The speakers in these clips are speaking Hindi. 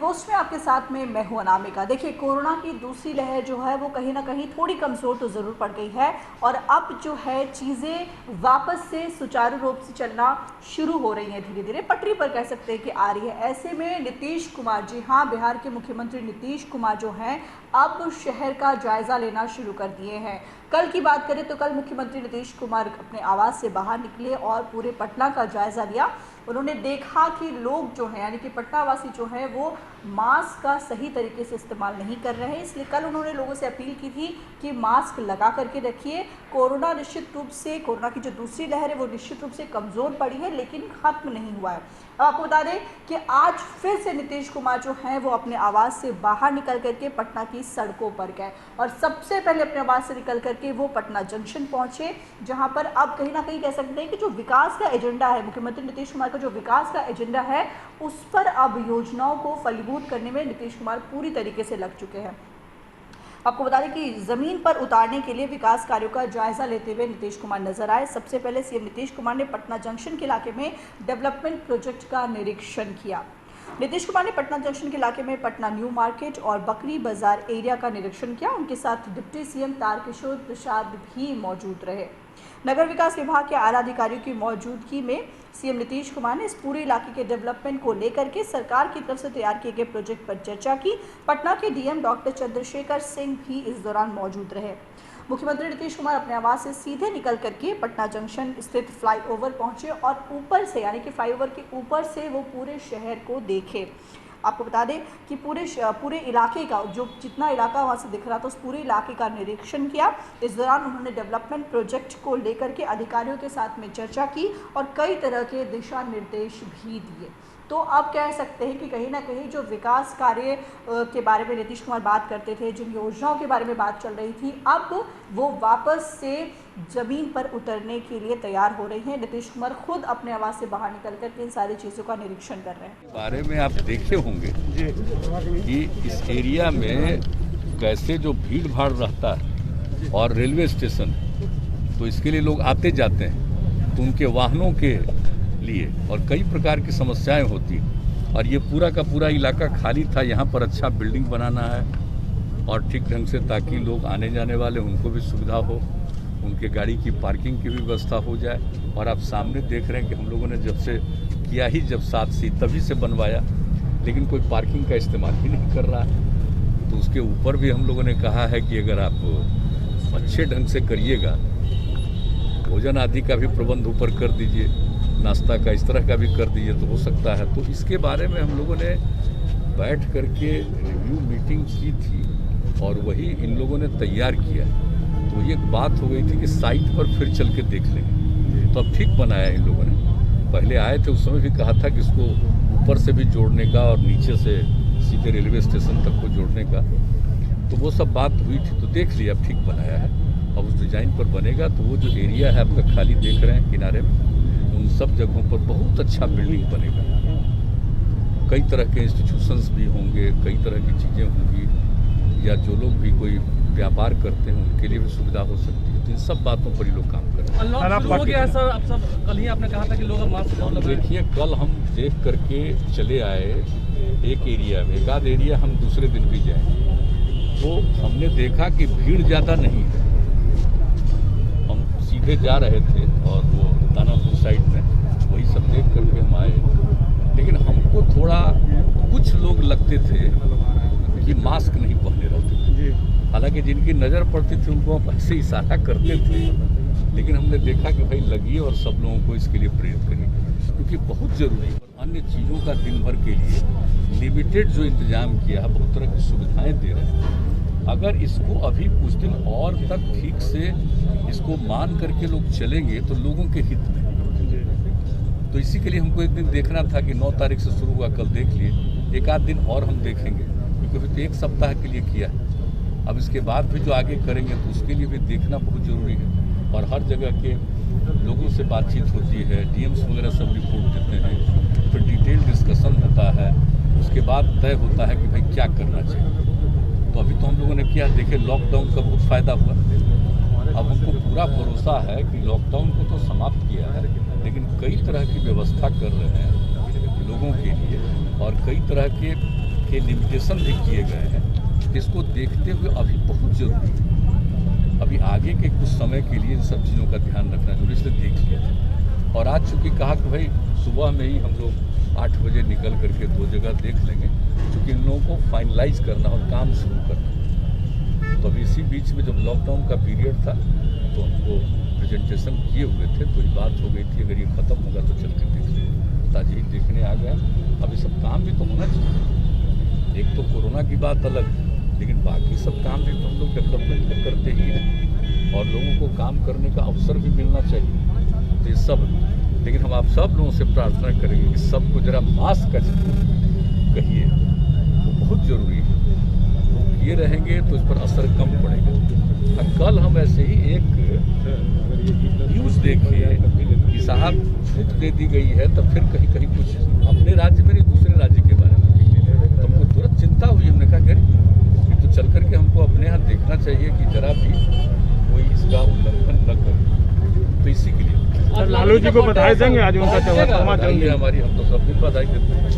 पोस्ट में आपके साथ में मैं हूं अनामिका। देखिए, कोरोना की दूसरी लहर जो है वो कहीं ना कहीं थोड़ी कमज़ोर तो ज़रूर पड़ गई है और अब जो है चीज़ें वापस से सुचारू रूप से चलना शुरू हो रही हैं, धीरे धीरे पटरी पर कह सकते हैं कि आ रही है। ऐसे में नीतीश कुमार, जी हाँ, बिहार के मुख्यमंत्री नीतीश कुमार जो हैं अब शहर का जायज़ा लेना शुरू कर दिए हैं। कल की बात करें तो कल मुख्यमंत्री नीतीश कुमार अपने आवास से बाहर निकले और पूरे पटना का जायज़ा लिया। उन्होंने देखा कि लोग जो हैं यानी कि पटना वासी जो हैं वो मास्क का सही तरीके से इस्तेमाल नहीं कर रहे हैं, इसलिए कल उन्होंने लोगों से अपील की थी कि मास्क लगा करके रखिए। कोरोना की जो दूसरी लहर है वो निश्चित रूप से कमज़ोर पड़ी है लेकिन ख़त्म नहीं हुआ है। अब आपको बता दें कि आज फिर से नीतीश कुमार जो हैं वो अपने आवास से बाहर निकल करके पटना की सड़कों पर गए और सबसे पहले अपने आवास से निकल करके वो पटना जंक्शन पहुंचे, जहां पर अब कहीं ना कहीं कह सकते हैं कि जो विकास का एजेंडा है, मुख्यमंत्री नीतीश कुमार का जो विकास का एजेंडा है उस पर अब योजनाओं को फलीभूत करने में नीतीश कुमार पूरी तरीके से लग चुके हैं। आपको बता दें कि ज़मीन पर उतारने के लिए विकास कार्यों का जायजा लेते हुए नीतीश कुमार नजर आए। सबसे पहले सीएम नीतीश कुमार ने पटना जंक्शन के इलाके में डेवलपमेंट प्रोजेक्ट का निरीक्षण किया। नीतीश कुमार ने पटना जंक्शन के इलाके में पटना न्यू मार्केट और बकरी बाजार एरिया का निरीक्षण किया। उनके साथ डिप्टी सीएम तारकिशोर प्रसाद भी मौजूद रहे। नगर विकास विभाग के आला अधिकारियों की मौजूदगी में सीएम नीतीश कुमार ने इस पूरे इलाके के डेवलपमेंट को लेकर के सरकार की तरफ से तैयार किए गए प्रोजेक्ट पर चर्चा की। पटना के डीएम डॉक्टर चंद्रशेखर सिंह भी इस दौरान मौजूद रहे। मुख्यमंत्री नीतीश कुमार अपने आवास से सीधे निकल करके पटना जंक्शन स्थित फ्लाईओवर पहुंचे और ऊपर से यानी कि फ्लाईओवर के ऊपर से वो पूरे शहर को देखे। आपको बता दें कि पूरे इलाके का जो जितना इलाका वहाँ से दिख रहा था उस पूरे इलाके का निरीक्षण किया। इस दौरान उन्होंने डेवलपमेंट प्रोजेक्ट को लेकर के अधिकारियों के साथ में चर्चा की और कई तरह के दिशा निर्देश भी दिए। तो अब कह सकते हैं कि कहीं ना कहीं जो विकास कार्य के बारे में नीतीश कुमार बात करते थे, जिन योजनाओं के बारे में बात चल रही थी, अब वो वापस से ज़मीन पर उतरने के लिए तैयार हो रही हैं। नीतीश कुमार खुद अपने आवास से बाहर निकल कर इन सारी चीज़ों का निरीक्षण कर रहे हैं। बारे में आप देखे होंगे कि इस एरिया में कैसे जो भीड़ भाड़ रहता है और रेलवे स्टेशन, तो इसके लिए लोग आते जाते हैं, तो उनके वाहनों के लिए और कई प्रकार की समस्याएं होती हैं और ये पूरा का पूरा इलाका खाली था। यहाँ पर अच्छा बिल्डिंग बनाना है और ठीक ढंग से, ताकि लोग आने जाने वाले उनको भी सुविधा हो, उनके गाड़ी की पार्किंग की भी व्यवस्था हो जाए। और आप सामने देख रहे हैं कि हम लोगों ने जब से किया ही जब 7 सी तभी से बनवाया, लेकिन कोई पार्किंग का इस्तेमाल ही नहीं कर रहा है। तो उसके ऊपर भी हम लोगों ने कहा है कि अगर आप अच्छे ढंग से करिएगा, भोजन आदि का भी प्रबंध ऊपर कर दीजिए, नाश्ता का इस तरह का भी कर दीजिए तो हो सकता है। तो इसके बारे में हम लोगों ने बैठ करके रिव्यू मीटिंग की थी और वही इन लोगों ने तैयार किया। तो ये बात हो गई थी कि साइट पर फिर चल के देख लेंगे, तो अब ठीक बनाया इन लोगों ने। पहले आए थे उस समय भी कहा था कि इसको ऊपर से भी जोड़ने का और नीचे से सीधे रेलवे स्टेशन तक को जोड़ने का, तो वो सब बात हुई थी। तो देख लिया, अब ठीक बनाया है। अब उस डिज़ाइन पर बनेगा तो वो जो एरिया है आपका खाली देख रहे हैं किनारे में, उन सब जगहों पर बहुत अच्छा बिल्डिंग बनेगा। कई तरह के इंस्टीट्यूशंस भी होंगे, कई तरह की चीज़ें होंगी, या जो लोग भी कोई व्यापार करते हैं उनके लिए भी सुविधा हो सकती है। तो इन सब बातों पर ही लोग काम कर रहे हैं। हो गया सर, अब सब कल ही आपने कहा था कि लोग मास्क लगाएं। देखिए, कल हम देख करके चले आए एक एरिया में, एक आध एरिया हम दूसरे दिन भी जाए, तो हमने देखा कि भीड़ ज़्यादा नहीं है। हम सीधे जा रहे थे और वो दानापुर साइड में वही सब देख करके हम आए, लेकिन हमको थोड़ा कुछ लोग लगते थे कि मास्क नहीं पहने रहते थे। हालांकि जिनकी नज़र पड़ती थी उनको हम ऐसे इशारा करते थे, लेकिन हमने देखा कि भाई लगिए और सब लोगों को इसके लिए प्रेरित करिए, क्योंकि बहुत ज़रूरी है। अन्य चीज़ों का दिन भर के लिए लिमिटेड जो इंतजाम किया, बहुत तरह की सुविधाएँ दे रहे हैं। अगर इसको अभी कुछ दिन और तक ठीक से इसको मान करके लोग चलेंगे तो लोगों के हित में। तो इसी के लिए हमको एक दिन देखना था कि 9 तारीख से शुरू हुआ, कल देख लिए, एक आध दिन और हम देखेंगे, क्योंकि अभी तो 1 सप्ताह के लिए किया है। अब इसके बाद भी जो आगे करेंगे तो उसके लिए भी देखना बहुत ज़रूरी है। और हर जगह के लोगों से बातचीत होती है, डीएम्स वगैरह सब रिपोर्ट देते हैं, फिर डिटेल डिस्कशन होता है, उसके बाद तय होता है कि भाई क्या करना चाहिए। तो अभी तो हम लोगों ने किया, देखे लॉकडाउन का बहुत फ़ायदा हुआ। अब हमको पूरा भरोसा है कि लॉकडाउन को तो समाप्त किया है, लेकिन कई तरह की व्यवस्था कर रहे हैं लोगों के लिए और कई तरह के के लिमिटेशन भी किए गए हैं, इसको देखते हुए अभी बहुत जरूरी है, अभी आगे के कुछ समय के लिए इन सब चीज़ों का ध्यान रखना जरूरी, इसलिए देख लिया। और आज चूँकि कहा कि भाई सुबह में ही हम लोग 8 बजे निकल करके 2 जगह देख लेंगे, क्योंकि इन लोगों को फाइनलाइज करना और काम शुरू करना। तो अभी इसी बीच में जब लॉकडाउन का पीरियड था तो हमको प्रेजेंटेशन किए हुए थे, तो ये बात हो गई थी अगर ये ख़त्म होगा तो चल कर देख लेंगे, ताजी देखने आ गया। अभी सब काम भी तो होना चाहिए, एक तो कोरोना की बात अलग, लेकिन बाकी सब काम भी तो हम लोग डेवलपमेंट में करते ही हैं और लोगों को काम करने का अवसर भी मिलना चाहिए। तो ये सब, लेकिन हम आप सब लोगों से प्रार्थना करेंगे कि सबको जरा मास्क का जितना कहिए, वो बहुत ज़रूरी है। वो किए रहेंगे तो इस पर असर कम पड़ेगा। कल हम ऐसे ही एक न्यूज़ देखिए कि साहब छूट दे दी गई है, तब फिर कहीं कहीं कुछ अपने राज्य में नहीं दूसरे राज्य के बारे में, तो हमको तुरंत चिंता हुई। हमने कहा कि तो चल करके हमको अपने यहाँ देखना चाहिए कि जरा भी कोई इसका उल्लंघन न करे। तो इसी के लिए लालू जी को बधाई देंगे, आज उनका चौहत्तरवां जन्मदिन हमारी, हम तो सब दिन बधाई देते हैं।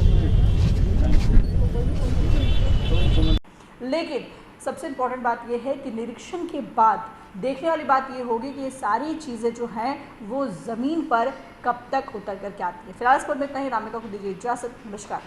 लेकिन सबसे इम्पोर्टेंट बात यह है कि निरीक्षण के बाद देखने वाली बात ये होगी कि ये सारी चीज़ें जो हैं वो ज़मीन पर कब तक उतर कर के आती है। फिलहाल इस पर मैं कहीं रामिका को दीजिए इजाज़त। नमस्कार।